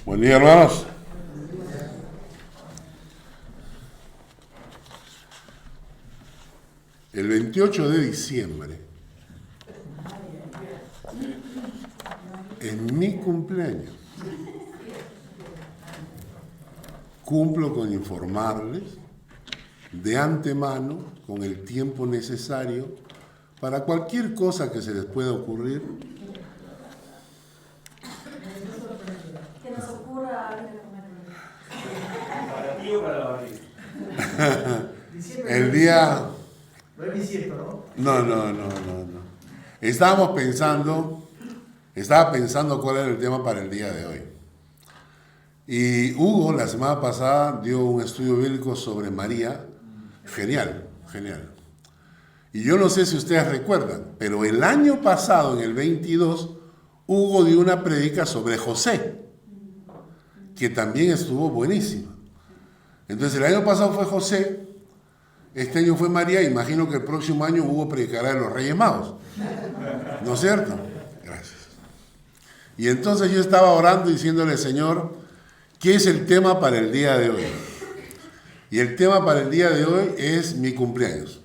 Buen día, hermanos. El 28 de diciembre es mi cumpleaños. Cumplo con informarles de antemano, con el tiempo necesario, para cualquier cosa que se les pueda ocurrir. Que nos ocurra algo de comer. ¿Para ti o para la barriga? El día... No es bisiesto, ¿no? No. Estaba pensando cuál era el tema para el día de hoy. Y Hugo, la semana pasada, dio un estudio bíblico sobre María. Genial. Y yo no sé si ustedes recuerdan, pero el año pasado, en el 22, Hugo dio una prédica sobre José, que también estuvo buenísima. Entonces, el año pasado fue José, este año fue María, imagino que el próximo año Hugo predicará de los Reyes Magos. ¿No es cierto? Gracias. Y entonces yo estaba orando diciéndole, Señor, ¿qué es el tema para el día de hoy? Y el tema para el día de hoy es mi cumpleaños.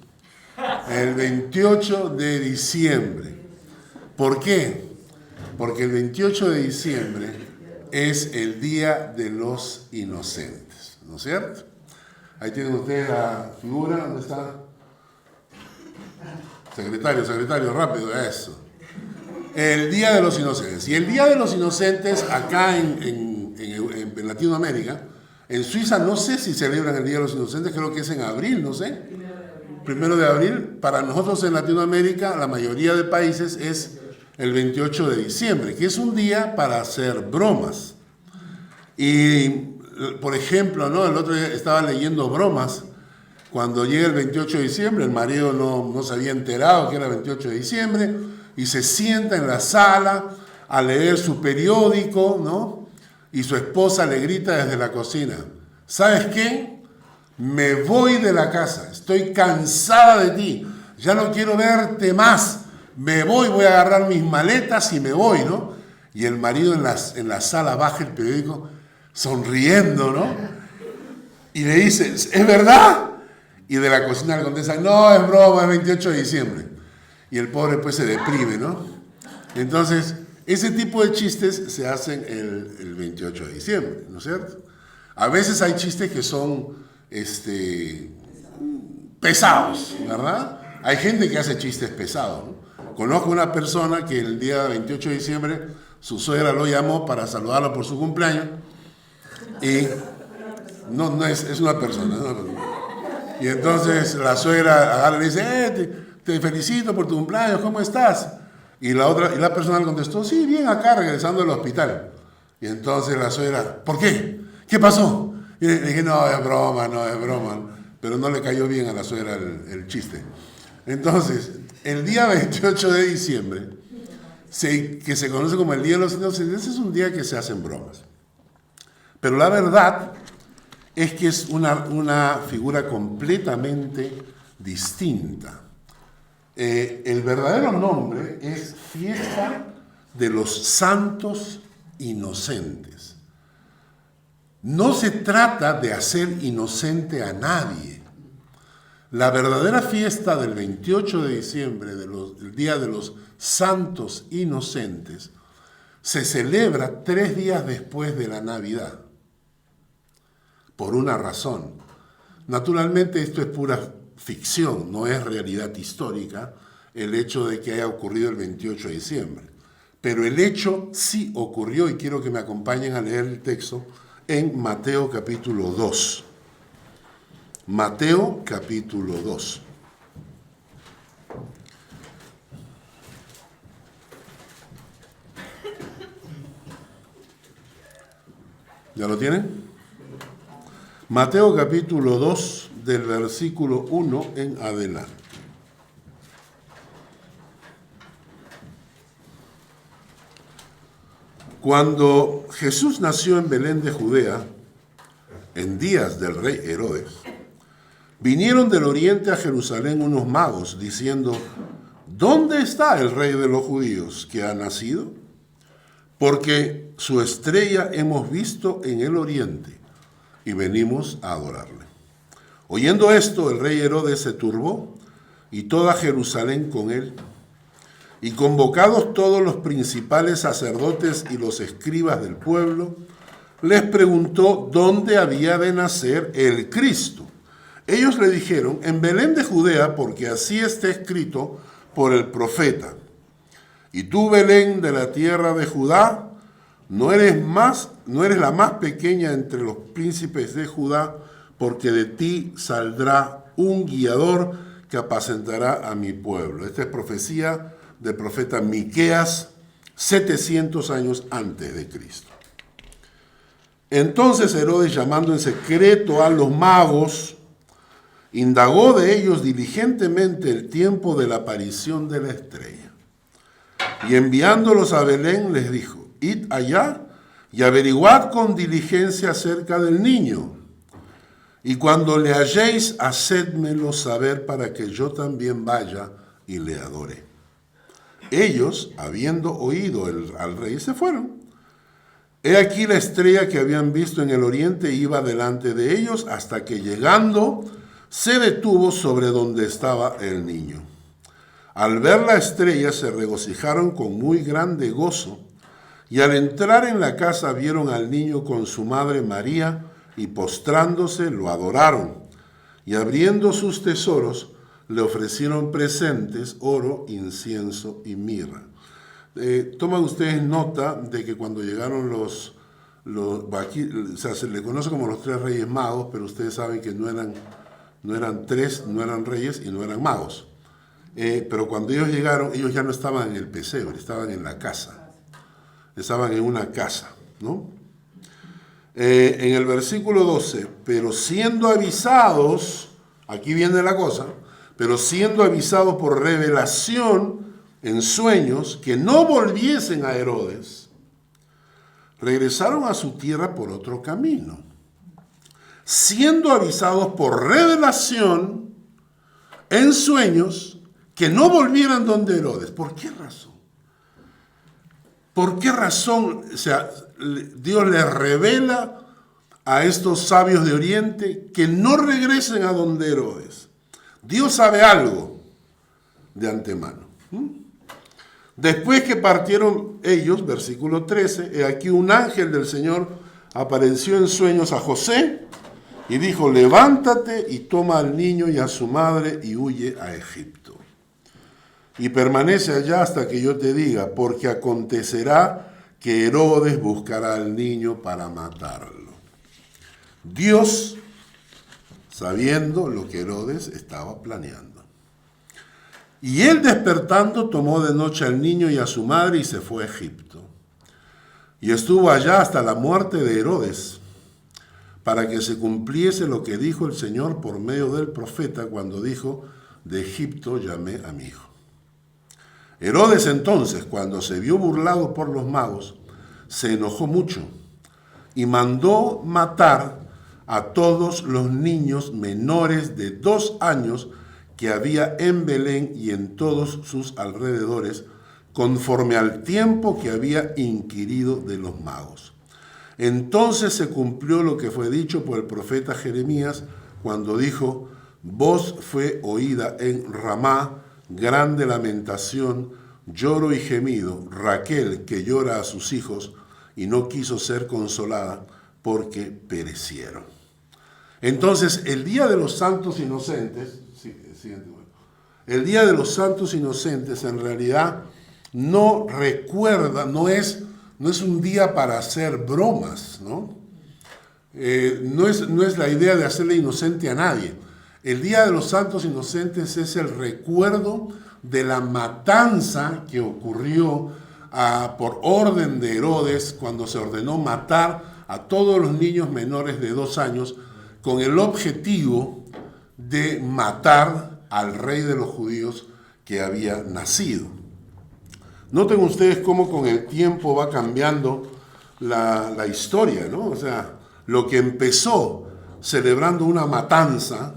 El 28 de diciembre. ¿Por qué? Porque el 28 de diciembre es el Día de los Inocentes. ¿No es cierto? Ahí tienen ustedes la figura. ¿Dónde está? Secretario, rápido, eso. El Día de los Inocentes. Y el Día de los Inocentes acá en Latinoamérica, en Suiza no sé si celebran el Día de los Inocentes, creo que es en abril, no sé. 1 de abril. Para nosotros en Latinoamérica, la mayoría de países es el 28 de diciembre, que es un día para hacer bromas. Y, por ejemplo, ¿no? El otro día estaba leyendo bromas. Cuando llega el 28 de diciembre, el marido no se había enterado que era el 28 de diciembre y se sienta en la sala a leer su periódico, ¿no? Y su esposa le grita desde la cocina, ¿sabes qué? Me voy de la casa, estoy cansada de ti, ya no quiero verte más, me voy a agarrar mis maletas y me voy, ¿no? Y el marido en la sala baja el periódico, sonriendo, ¿no? Y le dice, ¿es verdad? Y de la cocina le contesta, no, es broma, es 28 de diciembre. Y el pobre pues se deprime, ¿no? Entonces, ese tipo de chistes se hacen el 28 de diciembre, ¿no es cierto? A veces hay chistes que son pesados, ¿verdad? Hay gente que hace chistes pesados, ¿no? Conozco una persona que el día 28 de diciembre su suegra lo llamó para saludarlo por su cumpleaños y no es una persona, Y entonces la suegra agarra y le dice, te felicito por tu cumpleaños, ¿cómo estás? Y la persona le contestó, sí, bien acá, regresando del hospital. Y entonces la suegra, ¿por qué? ¿Qué pasó? Y le dije, no, es broma. Pero no le cayó bien a la suegra el chiste. Entonces, el día 28 de diciembre, que se conoce como el Día de los Inocentes, es un día que se hacen bromas. Pero la verdad es que es una figura completamente distinta. El verdadero nombre es Fiesta de los Santos Inocentes. No se trata de hacer inocente a nadie. La verdadera fiesta del 28 de diciembre, el Día de los Santos Inocentes, se celebra 3 días después de la Navidad. Por una razón. Naturalmente esto es pura ficción, no es realidad histórica el hecho de que haya ocurrido el 28 de diciembre. Pero el hecho sí ocurrió y quiero que me acompañen a leer el texto en Mateo capítulo 2. Mateo capítulo 2. ¿Ya lo tienen? Mateo capítulo 2, del versículo 1 en adelante. Cuando Jesús nació en Belén de Judea, en días del rey Herodes, vinieron del oriente a Jerusalén unos magos diciendo, ¿dónde está el rey de los judíos que ha nacido? porque su estrella hemos visto en el oriente y venimos a adorarle. Oyendo esto, el rey Herodes se turbó y toda Jerusalén con él. Y convocados todos los principales sacerdotes y los escribas del pueblo, les preguntó dónde había de nacer el Cristo. Ellos le dijeron, en Belén de Judea, porque así está escrito por el profeta. Y tú, Belén, de la tierra de Judá, no eres la más pequeña entre los príncipes de Judá, porque de ti saldrá un guiador que apacentará a mi pueblo. Esta es profecía del profeta Miqueas, 700 años antes de Cristo. Entonces Herodes, llamando en secreto a los magos, indagó de ellos diligentemente el tiempo de la aparición de la estrella. Y enviándolos a Belén les dijo, id allá y averiguad con diligencia acerca del niño. Y cuando le halléis, hacédmelo saber para que yo también vaya y le adore. Ellos, habiendo oído al rey, se fueron. He aquí la estrella que habían visto en el oriente iba delante de ellos hasta que llegando se detuvo sobre donde estaba el niño. Al ver la estrella se regocijaron con muy grande gozo y al entrar en la casa vieron al niño con su madre María y postrándose lo adoraron y abriendo sus tesoros le ofrecieron presentes, oro, incienso y mirra. Toman ustedes nota de que cuando llegaron aquí, o sea, se les conoce como los 3 reyes magos, pero ustedes saben que no eran 3, no eran reyes y no eran magos. Pero cuando ellos llegaron, ellos ya no estaban en el pesebre, estaban en la casa. Estaban en una casa, ¿no? En el versículo 12, pero siendo avisados, aquí viene la cosa, pero siendo avisados por revelación en sueños que no volviesen a Herodes, regresaron a su tierra por otro camino. Siendo avisados por revelación en sueños que no volvieran donde Herodes. ¿Por qué razón? ¿Por qué razón? O sea, Dios les revela a estos sabios de Oriente que no regresen a donde Herodes. Dios sabe algo de antemano. Después que partieron ellos, versículo 13, he aquí un ángel del Señor apareció en sueños a José y dijo, levántate y toma al niño y a su madre y huye a Egipto. Y permanece allá hasta que yo te diga, porque acontecerá que Herodes buscará al niño para matarlo. Dios, sabiendo lo que Herodes estaba planeando. Y él despertando tomó de noche al niño y a su madre y se fue a Egipto. Y estuvo allá hasta la muerte de Herodes, para que se cumpliese lo que dijo el Señor por medio del profeta cuando dijo, de Egipto llamé a mi hijo. Herodes entonces, cuando se vio burlado por los magos, se enojó mucho y mandó matar a todos los niños menores de 2 años que había en Belén y en todos sus alrededores, conforme al tiempo que había inquirido de los magos. Entonces se cumplió lo que fue dicho por el profeta Jeremías cuando dijo, voz fue oída en Ramá, grande lamentación, lloro y gemido, Raquel que llora a sus hijos y no quiso ser consolada porque perecieron. Entonces, el Día de los Santos Inocentes, el Día de los Santos Inocentes en realidad no recuerda, no es un día para hacer bromas, ¿no? No es la idea de hacerle inocente a nadie. El Día de los Santos Inocentes es el recuerdo de la matanza que ocurrió por orden de Herodes cuando se ordenó matar a todos los niños menores de 2 años con el objetivo de matar al rey de los judíos que había nacido. Noten ustedes cómo con el tiempo va cambiando la historia, ¿no? O sea, lo que empezó celebrando una matanza,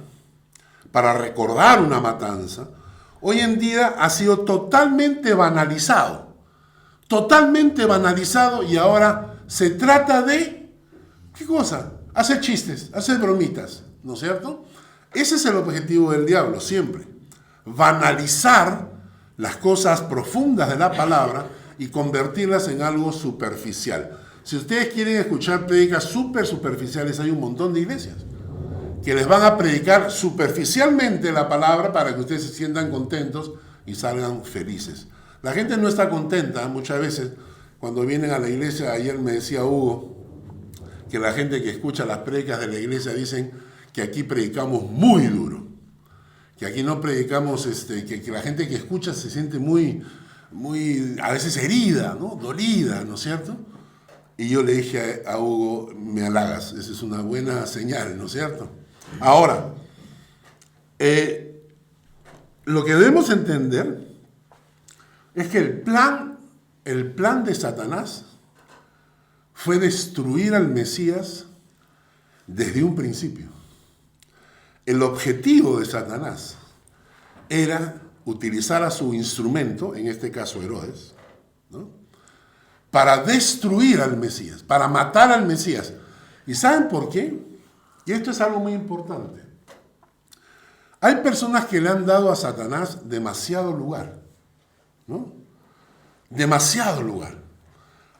para recordar una matanza, hoy en día ha sido totalmente banalizado. totalmente banalizado y ahora se trata de, ¿qué cosa? Hacer chistes, hacer bromitas, ¿no es cierto? Ese es el objetivo del diablo siempre, banalizar las cosas profundas de la palabra y convertirlas en algo superficial. Si ustedes quieren escuchar prédicas superficiales, hay un montón de iglesias que les van a predicar superficialmente la palabra para que ustedes se sientan contentos y salgan felices. La gente no está contenta muchas veces cuando vienen a la iglesia. Ayer me decía Hugo que la gente que escucha las prédicas de la iglesia dicen que aquí predicamos muy duro, que aquí no predicamos, que la gente que escucha se siente muy, a veces herida, ¿no? Dolida, ¿no es cierto? Y yo le dije a Hugo, me halagas, esa es una buena señal, ¿no es cierto? Ahora, lo que debemos entender es que el plan de Satanás fue destruir al Mesías desde un principio. El objetivo de Satanás era utilizar a su instrumento, en este caso Herodes, ¿no?, para destruir al Mesías, para matar al Mesías. ¿Y saben por qué? Y esto es algo muy importante. Hay personas que le han dado a Satanás demasiado lugar, ¿no? Demasiado lugar.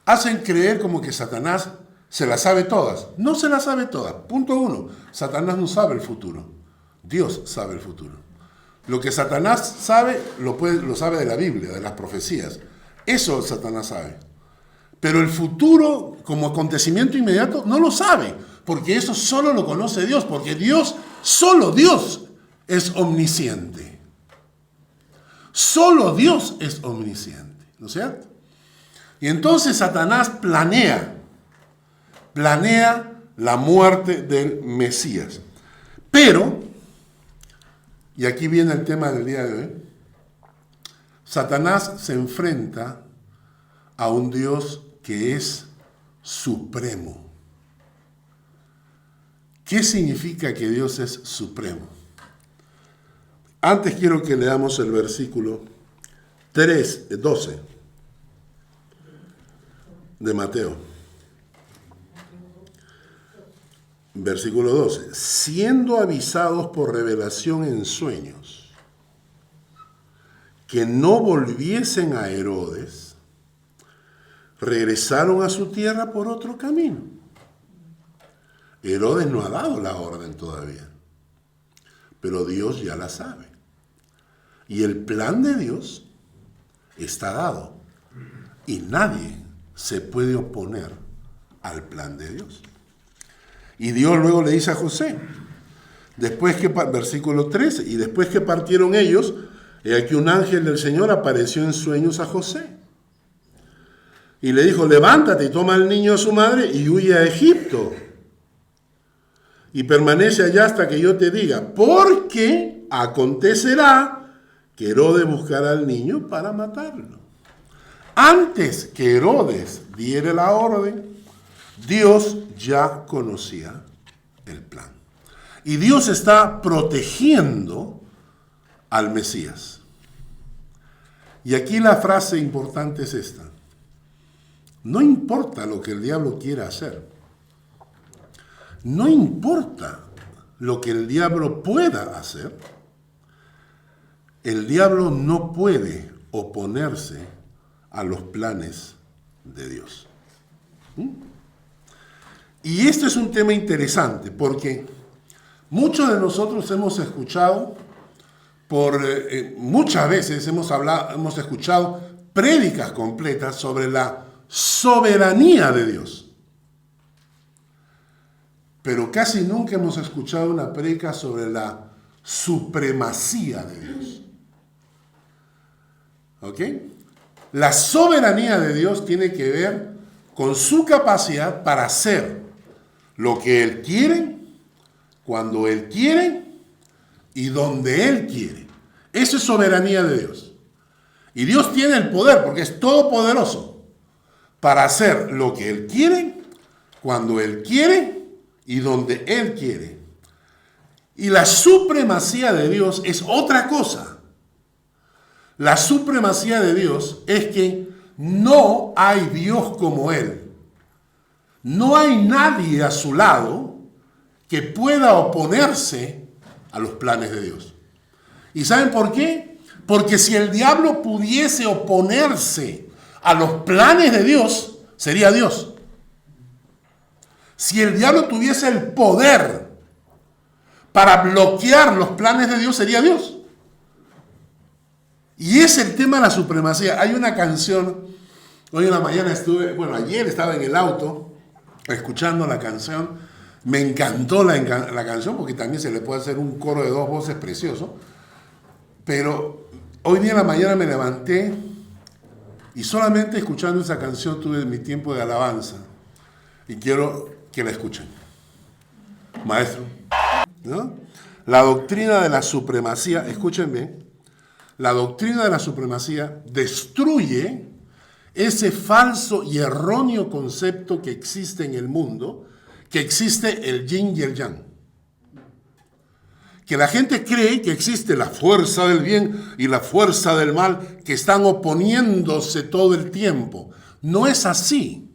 Hacen creer como que Satanás se las sabe todas. No se las sabe todas. Punto uno. Satanás no sabe el futuro. Dios sabe el futuro. Lo que Satanás sabe, lo sabe de la Biblia, de las profecías. Eso Satanás sabe. Pero el futuro, como acontecimiento inmediato, no lo sabe. Porque eso solo lo conoce Dios. Porque solo Dios es omnisciente. Solo Dios es omnisciente. ¿No es cierto? Y entonces Satanás planea la muerte del Mesías. Pero, y aquí viene el tema del día de hoy, Satanás se enfrenta a un Dios que es supremo. ¿Qué significa que Dios es supremo? Antes quiero que leamos el versículo 12 de Mateo. Versículo 12. Siendo avisados por revelación en sueños que no volviesen a Herodes, regresaron a su tierra por otro camino. Herodes no ha dado la orden todavía, pero Dios ya la sabe. Y el plan de Dios está dado. Y nadie se puede oponer al plan de Dios. Y Dios luego le dice a José, versículo 13, y después que partieron ellos, he aquí un ángel del Señor apareció en sueños a José. Y le dijo, levántate y toma al niño a su madre y huye a Egipto. Y permanece allá hasta que yo te diga, porque acontecerá que Herodes buscará al niño para matarlo. Antes que Herodes diera la orden, Dios ya conocía el plan. Y Dios está protegiendo al Mesías. Y aquí la frase importante es esta. No importa lo que el diablo quiera hacer. No importa lo que el diablo pueda hacer. El diablo no puede oponerse a los planes de Dios. Y esto es un tema interesante porque muchos de nosotros hemos escuchado, muchas veces hemos escuchado prédicas completas sobre la soberanía de Dios. Pero casi nunca hemos escuchado una prédica sobre la supremacía de Dios. ¿Ok? La soberanía de Dios tiene que ver con su capacidad para hacer lo que Él quiere, cuando Él quiere y donde Él quiere. Eso es soberanía de Dios. Y Dios tiene el poder, porque es todopoderoso, para hacer lo que Él quiere, cuando Él quiere y donde Él quiere. Y la supremacía de Dios es otra cosa. La supremacía de Dios es que no hay Dios como Él. No hay nadie a su lado que pueda oponerse a los planes de Dios. ¿Y saben por qué? Porque si el diablo pudiese oponerse a los planes de Dios, sería Dios. Si el diablo tuviese el poder para bloquear los planes de Dios, sería Dios. Y es el tema de la supremacía. Hay una canción, hoy en la mañana ayer estaba en el auto escuchando la canción. Me encantó la canción porque también se le puede hacer un coro de 2 voces precioso. Pero hoy día en la mañana me levanté y solamente escuchando esa canción tuve mi tiempo de alabanza. Y quiero que la escuchen. Maestro, ¿no? La doctrina de la supremacía, escuchen bien, la doctrina de la supremacía destruye ese falso y erróneo concepto que existe en el mundo, que existe el yin y el yang. Que la gente cree que existe la fuerza del bien y la fuerza del mal que están oponiéndose todo el tiempo. No es así.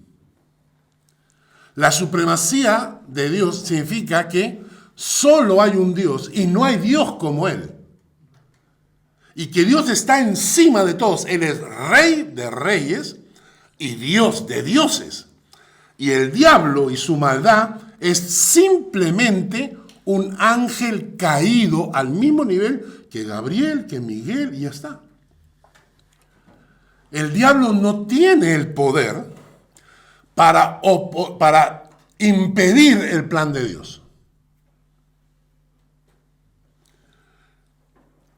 La supremacía de Dios significa que solo hay un Dios y no hay Dios como Él. Y que Dios está encima de todos. Él es Rey de reyes y Dios de dioses. Y el diablo y su maldad es simplemente un ángel caído al mismo nivel que Gabriel, que Miguel, y ya está. El diablo no tiene el poder para impedir el plan de Dios.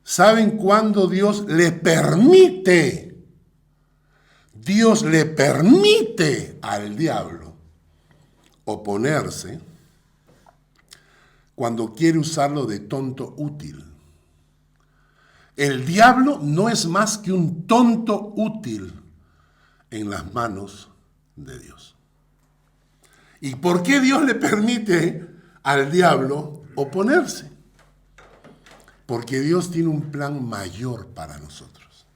¿Saben cuándo Dios le permite? Dios le permite al diablo oponerse cuando quiere usarlo de tonto útil. El diablo no es más que un tonto útil en las manos de Dios. ¿Y por qué Dios le permite al diablo oponerse? Porque Dios tiene un plan mayor para nosotros.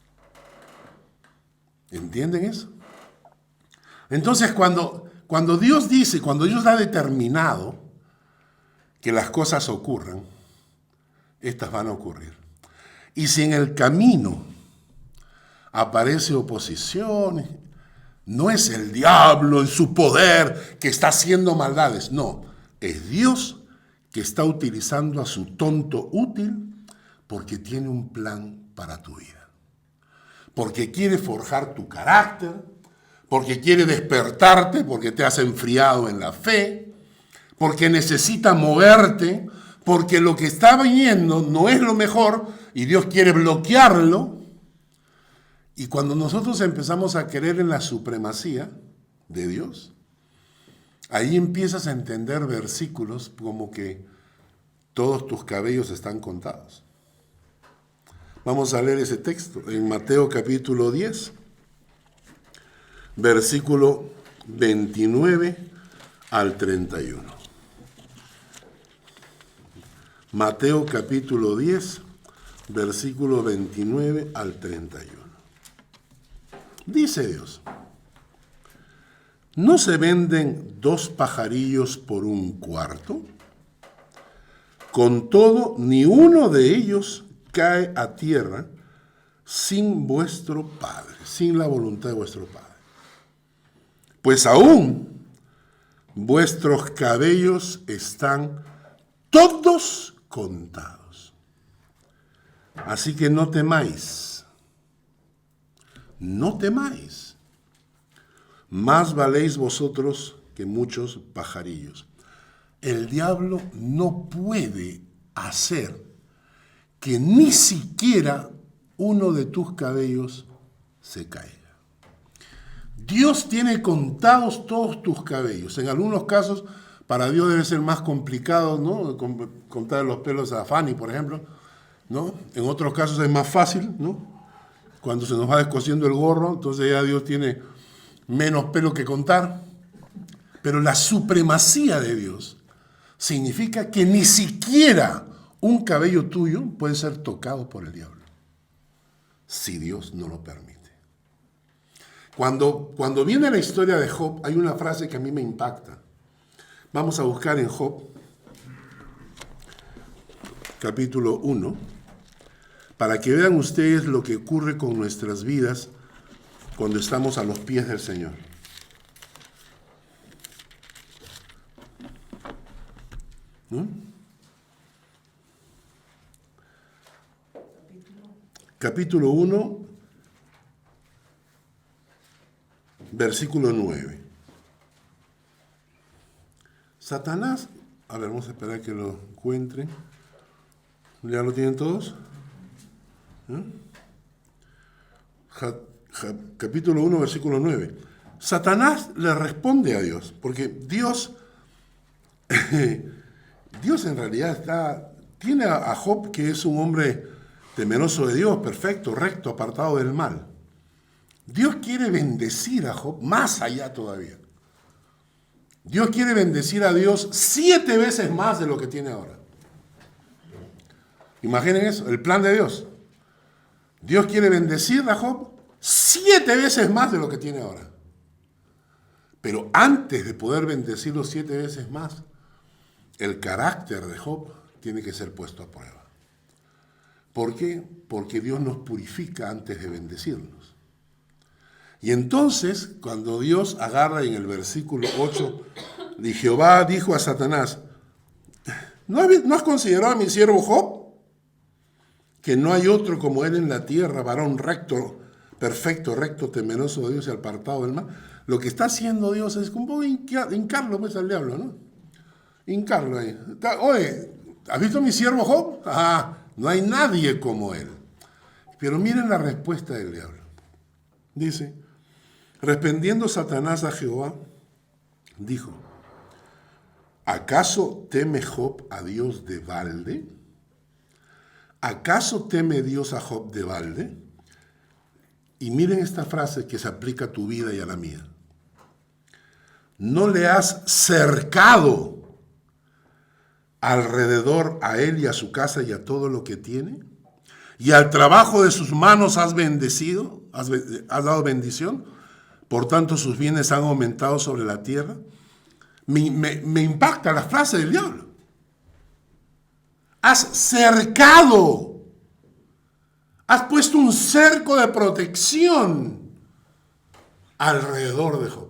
¿Entienden eso? Entonces, cuando Dios dice, cuando Dios ha determinado que las cosas ocurran, estas van a ocurrir. Y si en el camino aparece oposición, no es el diablo en su poder que está haciendo maldades. No, es Dios que está utilizando a su tonto útil porque tiene un plan para tu vida. Porque quiere forjar tu carácter, porque quiere despertarte, porque te has enfriado en la fe, porque necesita moverte, porque lo que está viniendo no es lo mejor y Dios quiere bloquearlo. Y cuando nosotros empezamos a creer en la supremacía de Dios, ahí empiezas a entender versículos como que todos tus cabellos están contados. Vamos a leer ese texto en Mateo capítulo 10, versículo 29 al 31. Mateo capítulo 10, versículo 29 al 31. Dice Dios: ¿no se venden 2 pajarillos por un cuarto? Con todo, ni uno de ellos cae a tierra sin vuestro Padre, sin la voluntad de vuestro Padre. Pues aún vuestros cabellos están todos contados. Así que no temáis, no temáis. Más valéis vosotros que muchos pajarillos. El diablo no puede hacer que ni siquiera uno de tus cabellos se caiga. Dios tiene contados todos tus cabellos. En algunos casos, para Dios debe ser más complicado, ¿no? Contar los pelos a Fanny, por ejemplo, ¿no? En otros casos es más fácil, ¿no? Cuando se nos va descosiendo el gorro, entonces ya Dios tiene menos pelo que contar. Pero la supremacía de Dios significa que ni siquiera un cabello tuyo puede ser tocado por el diablo, si Dios no lo permite. Cuando viene la historia de Job, hay una frase que a mí me impacta. Vamos a buscar en Job, capítulo 1, para que vean ustedes lo que ocurre con nuestras vidas cuando estamos a los pies del Señor. ¿No? Capítulo 1, versículo 9. Satanás, a ver, vamos a esperar que lo encuentren. ¿Ya lo tienen todos? Capítulo 1, versículo 9. Satanás le responde a Dios, porque Dios en realidad tiene a Job, que es un hombre temeroso de Dios, perfecto, recto, apartado del mal. Dios quiere bendecir a Job más allá todavía. Dios quiere bendecir a Dios 7 veces más de lo que tiene ahora. Imaginen eso, el plan de Dios. Dios quiere bendecir a Job 7 veces más de lo que tiene ahora. Pero antes de poder bendecirlo 7 veces más, el carácter de Job tiene que ser puesto a prueba. ¿Por qué? Porque Dios nos purifica antes de bendecirnos. Y entonces, cuando Dios agarra en el versículo 8, y Jehová dijo a Satanás, ¿no has considerado a mi siervo Job? Que no hay otro como él en la tierra, varón recto, perfecto, recto, temeroso de Dios y apartado del mal. Lo que está haciendo Dios es un poco hincarlo pues al diablo, ¿no? Hincarlo ahí. Oye, ¿has visto a mi siervo Job? No hay nadie como él. Pero miren la respuesta del diablo. Dice, respondiendo Satanás a Jehová, dijo, ¿acaso teme Job a Dios de balde? ¿Acaso teme Dios a Job de balde? Y miren esta frase que se aplica a tu vida y a la mía. ¿No le has cercado alrededor a él y a su casa y a todo lo que tiene? ¿Y al trabajo de sus manos has bendecido? ¿Has dado bendición? Por tanto, sus bienes han aumentado sobre la tierra. Me impacta la frase del diablo. Has cercado. Has puesto un cerco de protección alrededor de Job.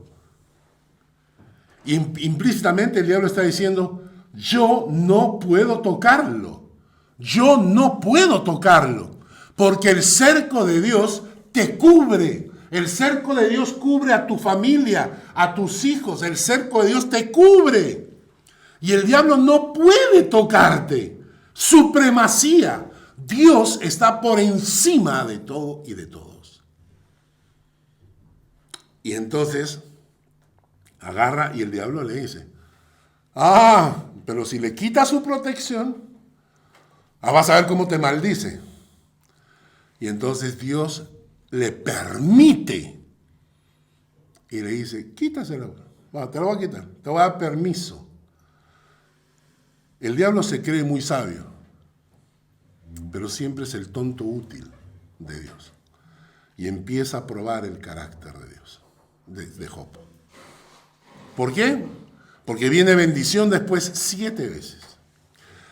Implícitamente el diablo está diciendo, yo no puedo tocarlo. Yo no puedo tocarlo. Porque el cerco de Dios te cubre. El cerco de Dios cubre a tu familia, a tus hijos. El cerco de Dios te cubre. Y el diablo no puede tocarte. Supremacía. Dios está por encima de todo y de todos. Y entonces agarra y el diablo le dice, pero si le quita su protección, vas a ver cómo te maldice. Y entonces Dios le permite y le dice, quítaselo, te lo voy a quitar, te voy a dar permiso. El diablo se cree muy sabio, pero siempre es el tonto útil de Dios. Y empieza a probar el carácter de Dios, de Job. ¿Por qué? Porque viene bendición después 7 veces.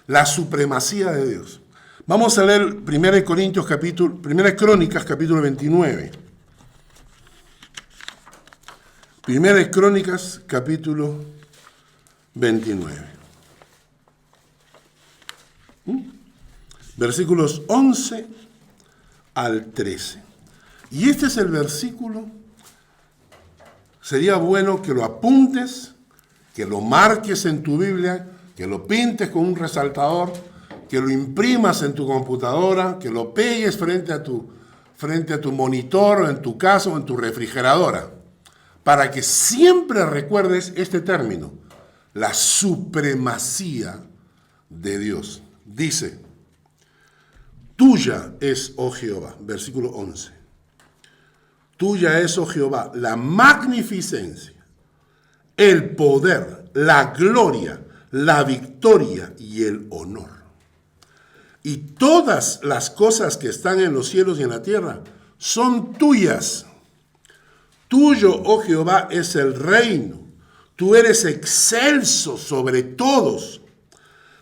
La supremacía de Dios. Vamos a leer 1 Crónicas, capítulo 29. 1 Crónicas, capítulo 29. Versículos 11 al 13. Y este es el versículo. Sería bueno que lo apuntes, que lo marques en tu Biblia, que lo pintes con un resaltador, que lo imprimas en tu computadora, que lo pegues frente a tu monitor, o en tu casa, o en tu refrigeradora, para que siempre recuerdes este término, la supremacía de Dios. Dice, tuya es, oh Jehová, versículo 11, tuya es, oh Jehová, la magnificencia, el poder, la gloria, la victoria y el honor. Y todas las cosas que están en los cielos y en la tierra son tuyas. Tuyo, oh Jehová, es el reino. Tú eres excelso sobre todos.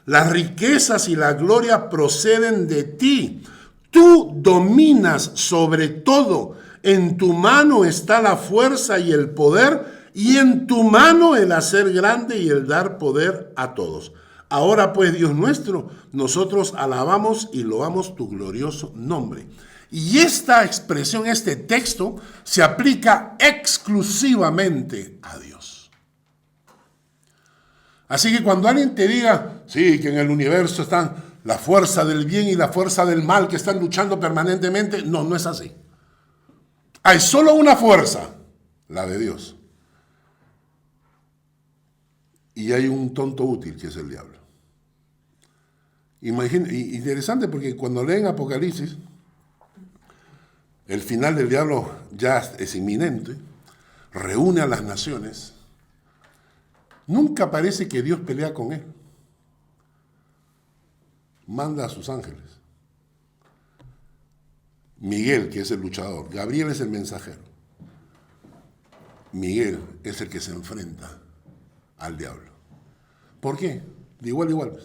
Las riquezas y la gloria proceden de ti. Tú dominas sobre todo. En tu mano está la fuerza y el poder, y en tu mano el hacer grande y el dar poder a todos. Ahora pues, Dios nuestro, nosotros alabamos y loamos tu glorioso nombre. Y esta expresión, este texto, se aplica exclusivamente a Dios. Así que cuando alguien te diga, sí, que en el universo están la fuerza del bien y la fuerza del mal que están luchando permanentemente, no, no es así. Hay solo una fuerza, la de Dios. Y hay un tonto útil que es el diablo. Interesante porque cuando leen Apocalipsis, el final del diablo ya es inminente, reúne a las naciones. Nunca parece que Dios pelea con él. Manda a sus ángeles. Miguel, que es el luchador. Gabriel es el mensajero. Miguel es el que se enfrenta al diablo. ¿Por qué? De igual a igual.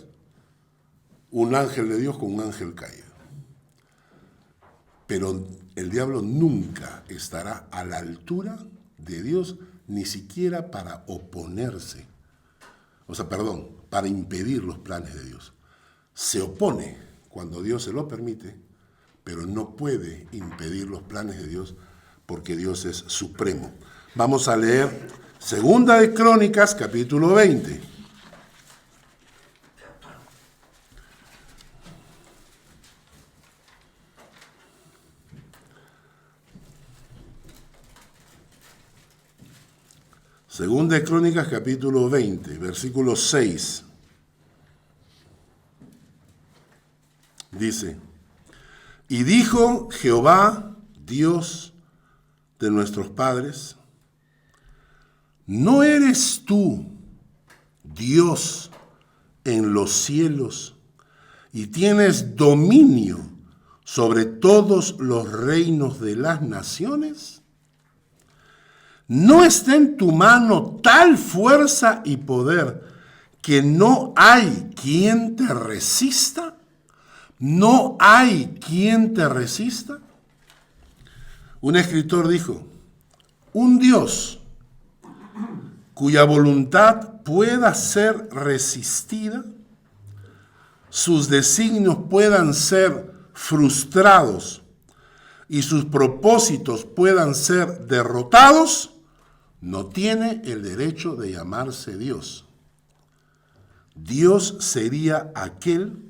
Un ángel de Dios con un ángel caído. Pero el diablo nunca estará a la altura de Dios, ni siquiera para oponerse. Para impedir los planes de Dios. Se opone cuando Dios se lo permite, pero no puede impedir los planes de Dios porque Dios es supremo. Vamos a leer Segunda de Crónicas, capítulo 20. Segunda de Crónicas, capítulo 20, versículo 6. Dice, y dijo Jehová, Dios de nuestros padres, ¿no eres tú Dios en los cielos y tienes dominio sobre todos los reinos de las naciones? ¿No está en tu mano tal fuerza y poder que no hay quien te resista? ¿No hay quien te resista? Un escritor dijo, un Dios cuya voluntad pueda ser resistida, sus designios puedan ser frustrados y sus propósitos puedan ser derrotados, no tiene el derecho de llamarse Dios. Dios sería aquel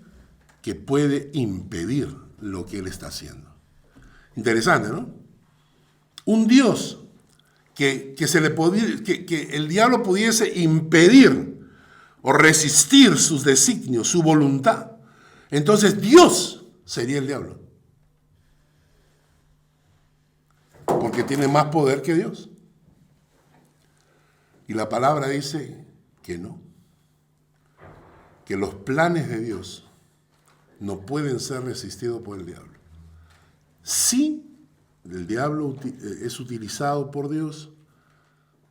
que puede impedir lo que Él está haciendo. Interesante, ¿no? Un Dios que el diablo pudiese impedir o resistir sus designios, su voluntad. Entonces Dios sería el diablo. Porque tiene más poder que Dios. Y la palabra dice que no. Que los planes de Dios no pueden ser resistidos por el diablo. Sí, el diablo es utilizado por Dios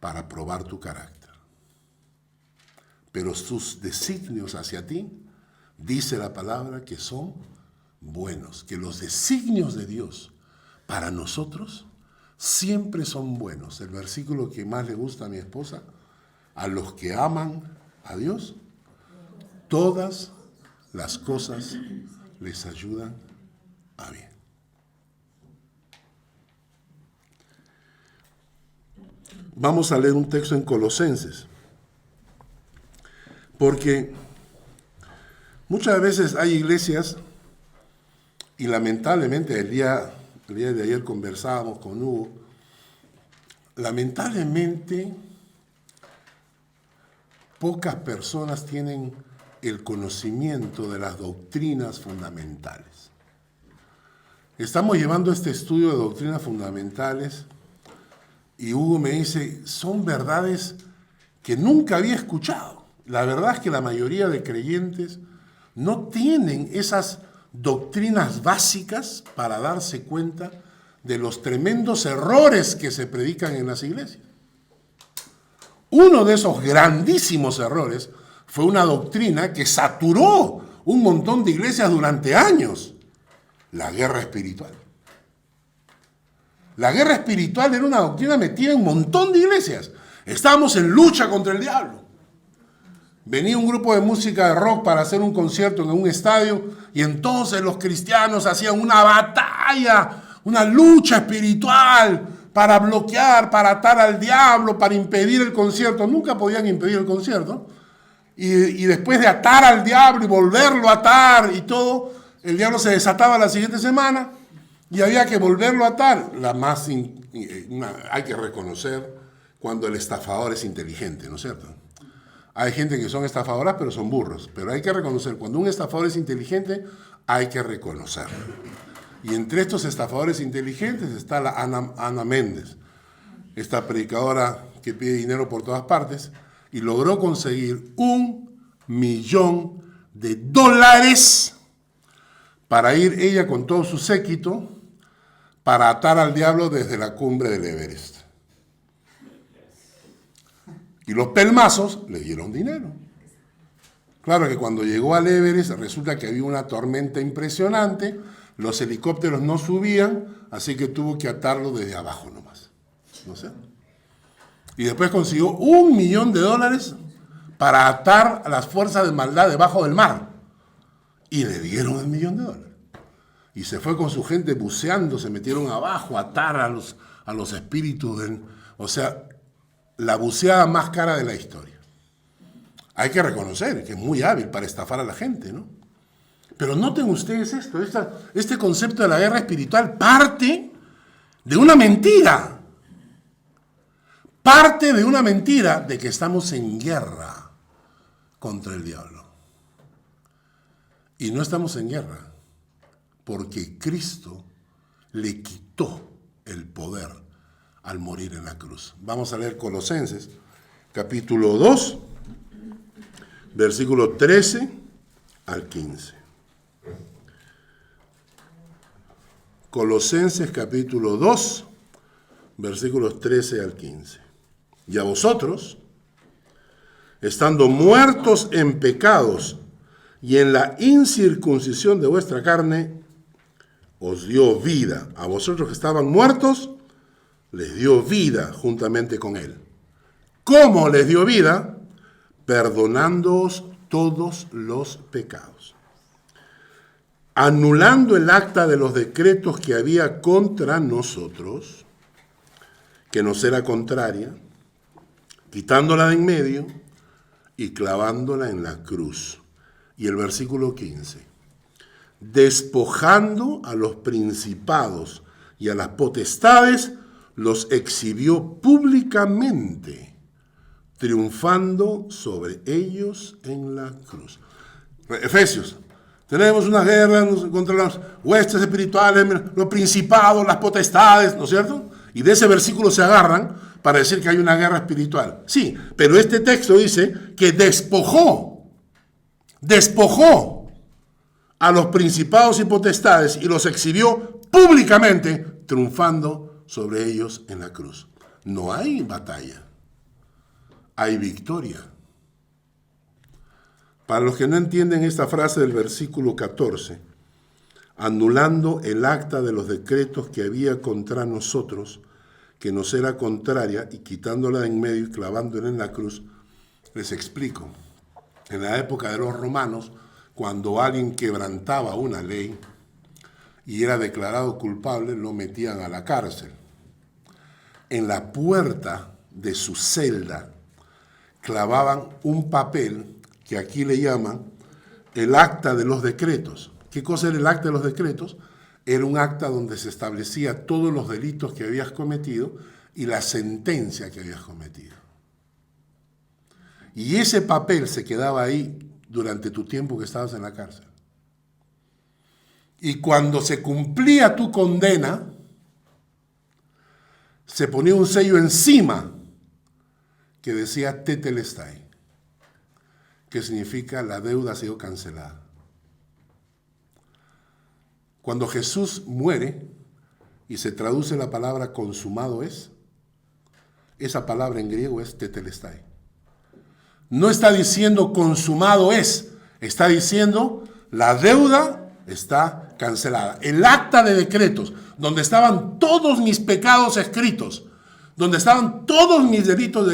para probar tu carácter. Pero sus designios hacia ti, dice la palabra, que son buenos. Que los designios de Dios para nosotros siempre son buenos. El versículo que más le gusta a mi esposa, a los que aman a Dios, todas las cosas les ayudan a bien. Vamos a leer un texto en Colosenses, porque muchas veces hay iglesias, y lamentablemente el día de ayer conversábamos con Hugo, lamentablemente pocas personas tienen el conocimiento de las doctrinas fundamentales. Estamos llevando este estudio de doctrinas fundamentales y Hugo me dice, son verdades que nunca había escuchado. La verdad es que la mayoría de creyentes no tienen esas doctrinas básicas para darse cuenta de los tremendos errores que se predican en las iglesias. Uno de esos grandísimos errores fue una doctrina que saturó un montón de iglesias durante años: la guerra espiritual. La guerra espiritual era una doctrina metida en un montón de iglesias. Estábamos en lucha contra el diablo. Venía un grupo de música de rock para hacer un concierto en un estadio y entonces los cristianos hacían una batalla, una lucha espiritual para bloquear, para atar al diablo, para impedir el concierto. Nunca podían impedir el concierto. Y después de atar al diablo y volverlo a atar y todo, el diablo se desataba la siguiente semana y había que volverlo a atar. Hay que reconocer cuando el estafador es inteligente, ¿no es cierto? Hay gente que son estafadoras, pero son burros. Pero hay que reconocer, cuando un estafador es inteligente, hay que reconocerlo. Y entre estos estafadores inteligentes está la Ana Méndez, esta predicadora que pide dinero por todas partes, y logró conseguir $1 millón para ir ella con todo su séquito para atar al diablo desde la cumbre del Everest. Y los pelmazos le dieron dinero. Claro que cuando llegó al Everest resulta que había una tormenta impresionante, los helicópteros no subían, así que tuvo que atarlo desde abajo nomás. ¿No sé? Y después consiguió $1 millón para atar a las fuerzas de maldad debajo del mar. Y le dieron $1 millón. Y se fue con su gente buceando, se metieron abajo a atar a los espíritus. O sea, la buceada más cara de la historia. Hay que reconocer que es muy hábil para estafar a la gente, ¿no? Pero noten ustedes esto, este concepto de la guerra espiritual parte de una mentira. Parte de una mentira de que estamos en guerra contra el diablo. Y no estamos en guerra porque Cristo le quitó el poder al morir en la cruz. Vamos a leer Colosenses, capítulo 2, versículo 13 al 15. Colosenses, capítulo 2, versículos 13 al 15. Y a vosotros, estando muertos en pecados y en la incircuncisión de vuestra carne, os dio vida. A vosotros que estaban muertos, les dio vida juntamente con él. ¿Cómo les dio vida? Perdonándoos todos los pecados, anulando el acta de los decretos que había contra nosotros, que nos era contraria, quitándola de en medio y clavándola en la cruz. Y el versículo 15. Despojando a los principados y a las potestades, los exhibió públicamente, triunfando sobre ellos en la cruz. Efesios. Tenemos una guerra contra las huestes espirituales, los principados, las potestades, ¿no es cierto? Y de ese versículo se agarran para decir que hay una guerra espiritual. Sí, pero este texto dice que despojó a los principados y potestades y los exhibió públicamente, triunfando sobre ellos en la cruz. No hay batalla, hay victoria. Para los que no entienden esta frase del versículo 14, anulando el acta de los decretos que había contra nosotros, que nos era contraria, y quitándola de en medio y clavándola en la cruz, les explico. En la época de los romanos, cuando alguien quebrantaba una ley y era declarado culpable, lo metían a la cárcel. En la puerta de su celda clavaban un papel que aquí le llaman el acta de los decretos. ¿Qué cosa era el acta de los decretos? Era un acta donde se establecía todos los delitos que habías cometido y la sentencia que habías cometido. Y ese papel se quedaba ahí durante tu tiempo que estabas en la cárcel. Y cuando se cumplía tu condena, se ponía un sello encima que decía Tetelestai, que significa la deuda ha sido cancelada. Cuando Jesús muere, y se traduce la palabra consumado es, esa palabra en griego es tetelestai. No está diciendo consumado es, está diciendo la deuda está cancelada. El acta de decretos, donde estaban todos mis pecados escritos, donde estaban todos mis delitos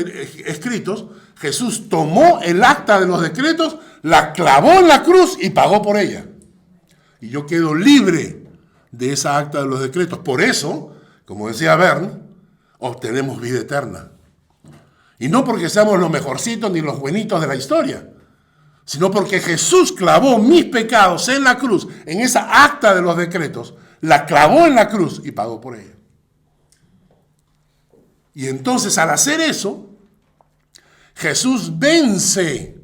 escritos, Jesús tomó el acta de los decretos, la clavó en la cruz y pagó por ella. Y yo quedo libre de esa acta de los decretos. Por eso, como decía Bern, obtenemos vida eterna. Y no porque seamos los mejorcitos ni los buenitos de la historia, sino porque Jesús clavó mis pecados en la cruz, en esa acta de los decretos, la clavó en la cruz y pagó por ella. Y entonces, al hacer eso, Jesús vence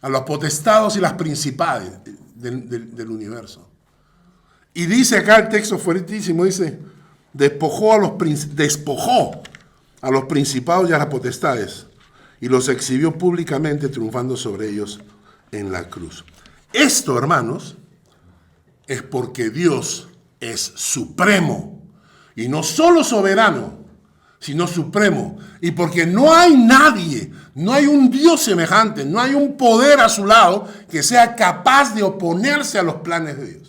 a los potestados y las principales del universo. Y dice acá el texto fuertísimo, dice, despojó a los principados y a las potestades y los exhibió públicamente triunfando sobre ellos en la cruz. Esto, hermanos, es porque Dios es supremo y no solo soberano, sino supremo, y porque no hay nadie, no hay un Dios semejante, no hay un poder a su lado que sea capaz de oponerse a los planes de Dios.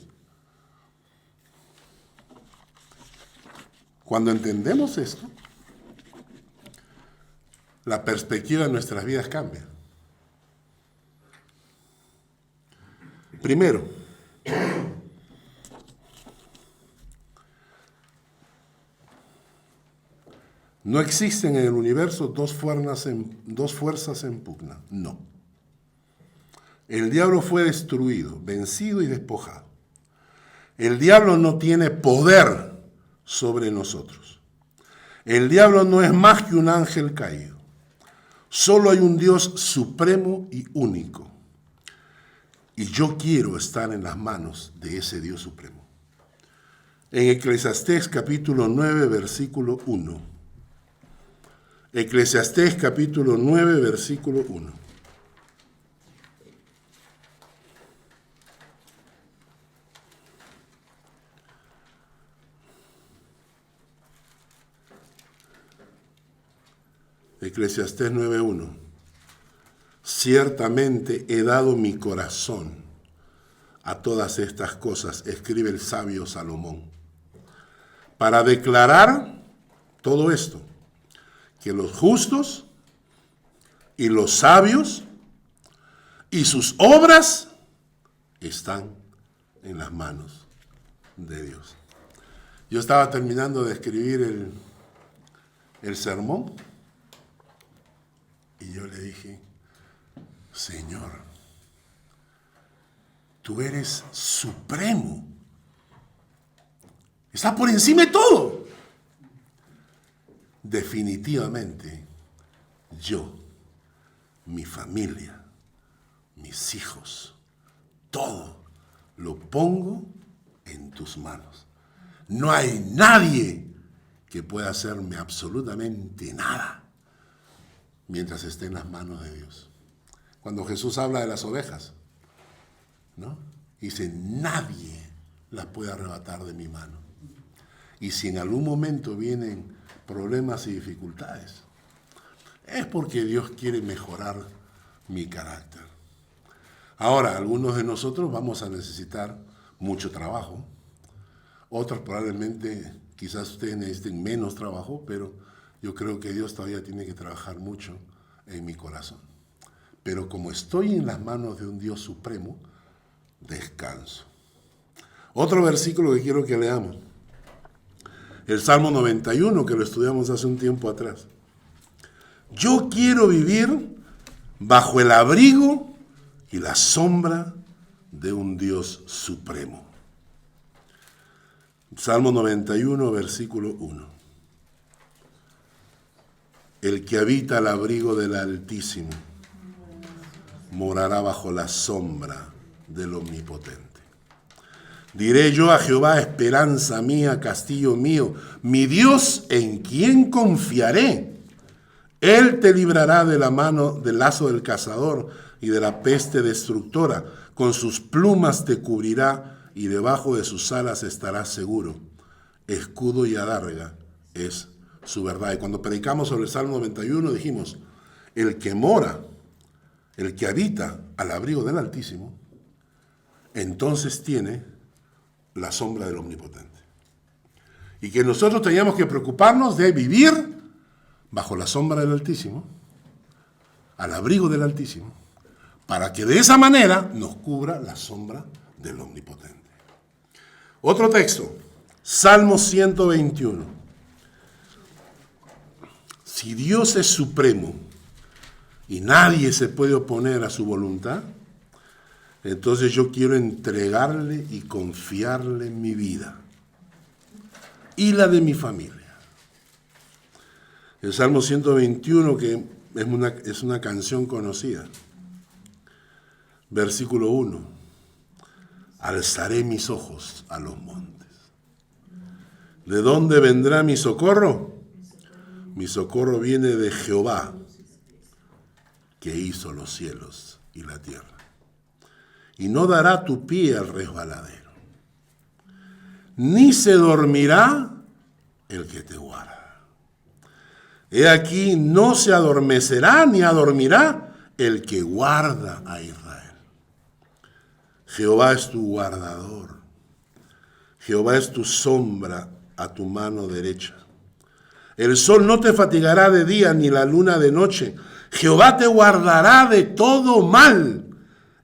Cuando entendemos esto, la perspectiva de nuestras vidas cambia. Primero, no existen en el universo dos fuerzas en pugna. No. El diablo fue destruido, vencido y despojado. El diablo no tiene poder sobre nosotros. El diablo no es más que un ángel caído. Solo hay un Dios supremo y único. Y yo quiero estar en las manos de ese Dios supremo. En Eclesiastés capítulo 9, versículo 1. Eclesiastés capítulo 9, versículo 1. Eclesiastés 9:1. Ciertamente he dado mi corazón a todas estas cosas, escribe el sabio Salomón, para declarar todo esto, que los justos y los sabios y sus obras están en las manos de Dios. Yo estaba terminando de escribir el sermón y yo le dije, Señor, tú eres supremo, estás por encima de todo. Definitivamente, yo, mi familia, mis hijos, todo lo pongo en tus manos. No hay nadie que pueda hacerme absolutamente nada mientras esté en las manos de Dios. Cuando Jesús habla de las ovejas, ¿no? Dice, nadie las puede arrebatar de mi mano. Y si en algún momento vienen problemas y dificultades, es porque Dios quiere mejorar mi carácter. Ahora, algunos de nosotros vamos a necesitar mucho trabajo. Otros probablemente, quizás ustedes necesiten menos trabajo, pero yo creo que Dios todavía tiene que trabajar mucho en mi corazón. Pero como estoy en las manos de un Dios supremo, descanso. Otro versículo que quiero que leamos. El Salmo 91, que lo estudiamos hace un tiempo atrás. Yo quiero vivir bajo el abrigo y la sombra de un Dios supremo. Salmo 91, versículo 1. El que habita al abrigo del Altísimo morará bajo la sombra del Omnipotente. Diré yo a Jehová, esperanza mía, castillo mío, mi Dios en quien confiaré. Él te librará de la mano del lazo del cazador y de la peste destructora. Con sus plumas te cubrirá y debajo de sus alas estarás seguro. escudo y adarga es su verdad. Y cuando predicamos sobre el Salmo 91 dijimos, el que mora, el que habita al abrigo del Altísimo, entonces tiene la sombra del Omnipotente. Y que nosotros teníamos que preocuparnos de vivir bajo la sombra del Altísimo, al abrigo del Altísimo, para que de esa manera nos cubra la sombra del Omnipotente. Otro texto, Salmo 121. Si Dios es supremo y nadie se puede oponer a su voluntad, entonces yo quiero entregarle y confiarle mi vida y la de mi familia. El Salmo 121, que es una canción conocida. Versículo 1. Alzaré mis ojos a los montes. ¿De dónde vendrá mi socorro? Mi socorro viene de Jehová, que hizo los cielos y la tierra. Y no dará tu pie al resbaladero, ni se dormirá el que te guarda. He aquí, no se adormecerá ni adormirá el que guarda a Israel. Jehová es tu guardador. Jehová es tu sombra a tu mano derecha. El sol no te fatigará de día ni la luna de noche. Jehová te guardará de todo mal.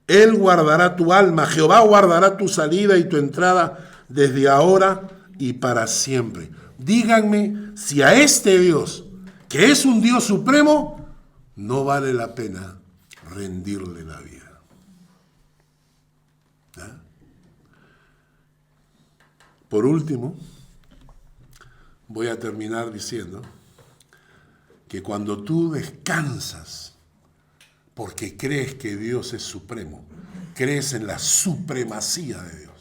Él guardará tu alma. Jehová guardará tu salida y tu entrada desde ahora y para siempre. Díganme si a este Dios, que es un Dios supremo, no vale la pena rendirle la vida. ¿Ah? Por último, voy a terminar diciendo que cuando tú descansas porque crees que Dios es supremo, crees en la supremacía de Dios,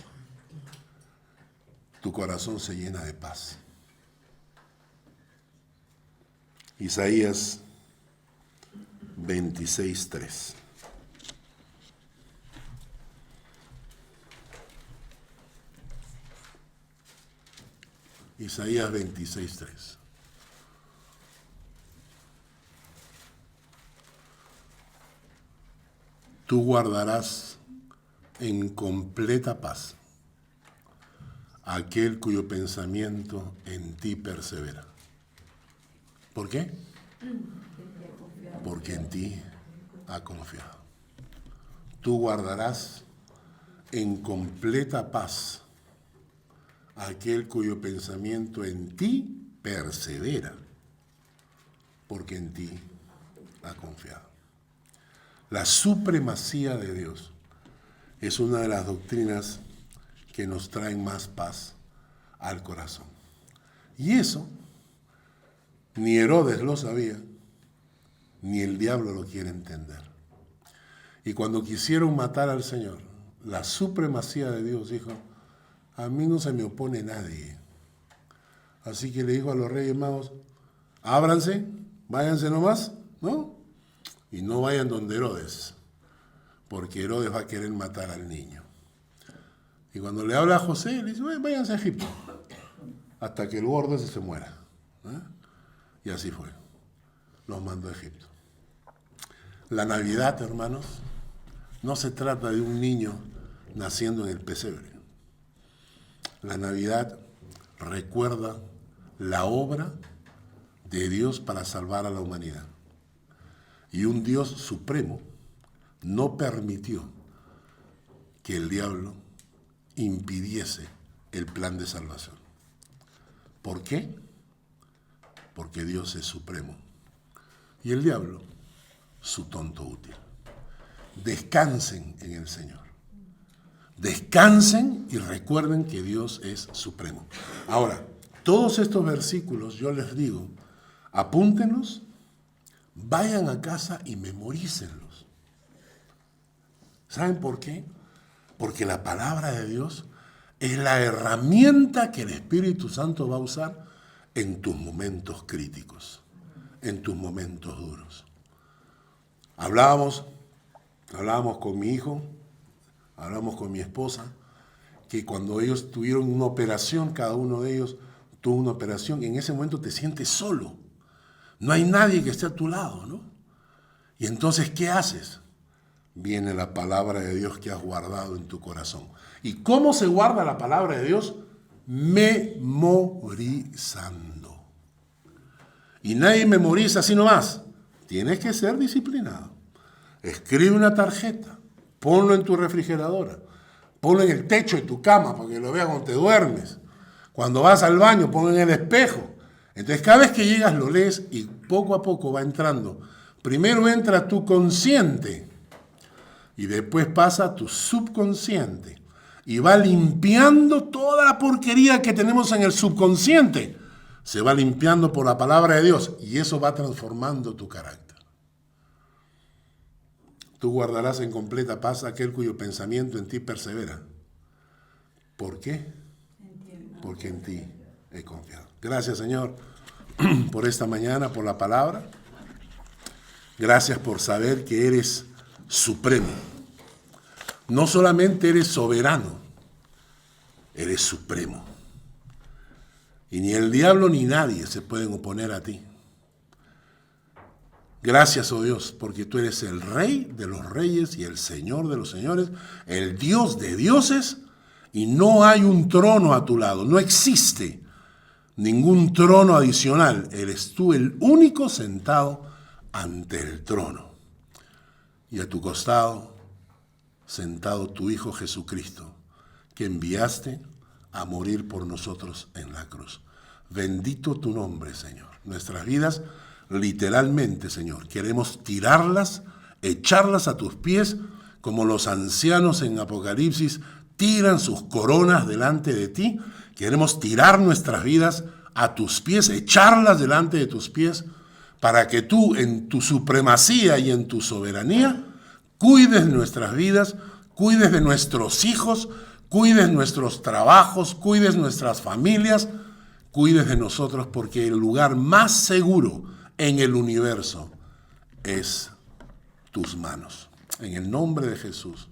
tu corazón se llena de paz. Isaías 26:3. Isaías 26:3. Tú guardarás en completa paz a aquel cuyo pensamiento en ti persevera. ¿Por qué? Porque en ti ha confiado. Tú guardarás en completa paz a aquel cuyo pensamiento en ti persevera, porque en ti ha confiado. La supremacía de Dios es una de las doctrinas que nos traen más paz al corazón. Y eso ni Herodes lo sabía, ni el diablo lo quiere entender. Y cuando quisieron matar al Señor, la supremacía de Dios dijo, a mí no se me opone nadie. Así que le dijo a los reyes magos, ábranse, váyanse nomás, ¿no? Y no vayan donde Herodes, porque Herodes va a querer matar al niño. Y cuando le habla a José, le dice, váyanse a Egipto, hasta que el gordo ese se muera. Y así fue, los mandó a Egipto. La Navidad, hermanos, no se trata de un niño naciendo en el pesebre. La Navidad recuerda la obra de Dios para salvar a la humanidad. Y un Dios supremo no permitió que el diablo impidiese el plan de salvación. ¿Por qué? Porque Dios es supremo. Y el diablo, su tonto útil. Descansen en el Señor. Descansen y recuerden que Dios es supremo. Ahora, todos estos versículos, yo les digo, apúntenlos, vayan a casa y memorícenlos. ¿Saben por qué? Porque la palabra de Dios es la herramienta que el Espíritu Santo va a usar en tus momentos críticos, en tus momentos duros. Hablábamos con mi hijo, hablamos con mi esposa, que cuando ellos tuvieron una operación, cada uno de ellos tuvo una operación y en ese momento te sientes solo. No hay nadie que esté a tu lado, ¿no? Y entonces, ¿qué haces? Viene la palabra de Dios que has guardado en tu corazón. ¿Y cómo se guarda la palabra de Dios? Memorizando. Y nadie memoriza así nomás. Tienes que ser disciplinado. Escribe una tarjeta, ponlo en tu refrigeradora, ponlo en el techo de tu cama para que lo veas cuando te duermes. Cuando vas al baño, ponlo en el espejo. Entonces, cada vez que llegas lo lees y poco a poco va entrando. Primero entra tu consciente y después pasa a tu subconsciente y va limpiando toda la porquería que tenemos en el subconsciente. Se va limpiando por la palabra de Dios y eso va transformando tu carácter. Tú guardarás en completa paz aquel cuyo pensamiento en ti persevera. ¿Por qué? Porque en ti he confiado. Gracias, Señor, por esta mañana, por la palabra. Gracias por saber que eres supremo. No solamente eres soberano, eres supremo. Y ni el diablo ni nadie se pueden oponer a ti. Gracias, oh Dios, porque tú eres el Rey de los reyes y el Señor de los señores, el Dios de dioses, y no hay un trono a tu lado, no existe ningún trono adicional. Eres tú el único sentado ante el trono. Y a tu costado, sentado tu Hijo Jesucristo, que enviaste a morir por nosotros en la cruz. Bendito tu nombre, Señor. Nuestras vidas, literalmente, Señor, queremos tirarlas, echarlas a tus pies, como los ancianos en Apocalipsis tiran sus coronas delante de ti. Queremos tirar nuestras vidas a tus pies, echarlas delante de tus pies, para que tú, en tu supremacía y en tu soberanía, cuides nuestras vidas, cuides de nuestros hijos, cuides nuestros trabajos, cuides nuestras familias, cuides de nosotros, porque el lugar más seguro en el universo es tus manos. En el nombre de Jesús.